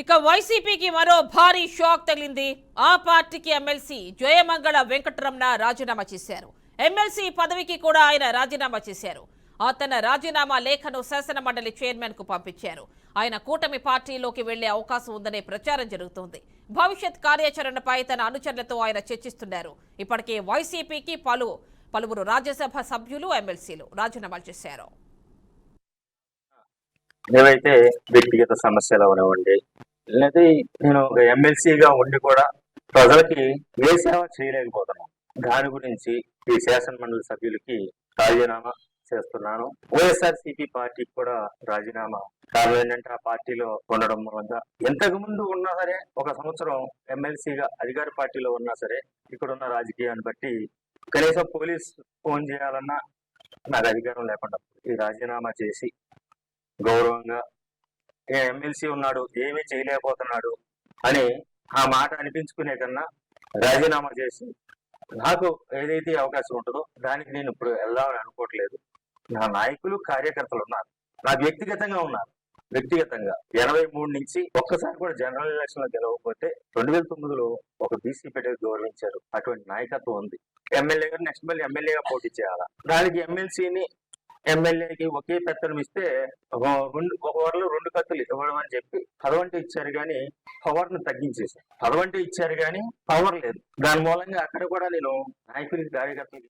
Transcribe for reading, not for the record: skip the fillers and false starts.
ఇక వైసీపీకి మరో భారీ షాక్ తగిలింది. ఆ పార్టీకి ఎమ్మెల్సీ జయమంగళ వెంకటరమణ రాజీనామా చేశారు. ఎమ్మెల్సీ పదవికి కూడా ఆయన రాజీనామా చేశారు. తన రాజీనామా లేఖను శాసన మండలి చైర్మన్ కు పంపించారు. ఆయన కూటమి పార్టీలోకి వెళ్లే అవకాశం ఉందనే ప్రచారం జరుగుతోంది. భవిష్యత్ కార్యాచరణపై తన అనుచరులతో ఆయన చర్చిస్తున్నారు. ఇప్పటికే వైసీపీకి పలువురు రాజ్యసభ సభ్యులు ఎమ్మెల్సీలు రాజీనామాలు చేశారు. ఏవైతే వ్యక్తిగత సమస్యలు అవనివ్వండి, లేదా నేను ఒక ఎమ్మెల్సీగా ఉండి కూడా ప్రజలకి ఏ సేవ చేయలేకపోతున్నాను, దాని గురించి ఈ శాసన మండలి సభ్యులకి రాజీనామా చేస్తున్నాను. వైఎస్ఆర్సీపీ పార్టీకి కూడా రాజీనామా. కారణం ఏంటంటే ఆ పార్టీలో ఉండడం వల్ల ఇంతకు ముందు ఉన్నా సరే, ఒక సంవత్సరం ఎమ్మెల్సీగా అధికార పార్టీలో ఉన్నా సరే, ఇక్కడున్న రాజకీయాన్ని బట్టి కనీసం పోలీస్ ఫోన్ చేయాలన్నా నాకు అధికారం లేకుండా ఈ రాజీనామా చేసి గౌరవంగా ఎమ్మెల్సీ ఉన్నాడు, ఏమీ చేయలేకపోతున్నాడు అని ఆ మాట అనిపించుకునే కన్నా రాజీనామా చేసి నాకు ఏదైతే అవకాశం ఉంటుందో దానికి నేను ఇప్పుడు వెళ్దామని అనుకోవట్లేదు. నా నాయకులు కార్యకర్తలు ఉన్నారు, నాకు వ్యక్తిగతంగా ఉన్నారు. వ్యక్తిగతంగా 83 నుంచి ఒక్కసారి కూడా జనరల్ ఎలక్షన్ లో గెలవకపోతే 2009లో ఒక బీసీ పెద్దగా గౌరవించారు. అటువంటి నాయకత్వం ఉంది. ఎమ్మెల్యేగా నెక్స్ట్ మళ్ళీ ఎమ్మెల్యేగా పోటీ చేయాలా, దానికి ఎమ్మెల్యేకి ఒకే పెత్తనం ఇస్తే ఒక ఓవర్లో 2 కత్తులు ఇవ్వడం అని చెప్పి పదవంటే ఇచ్చారు కానీ పవర్ ను తగ్గించేసారు. పదవంటే ఇచ్చారు కానీ పవర్ లేదు. దాని మూలంగా అక్కడ కూడా నేను నాయకులకి కార్యకర్తలకి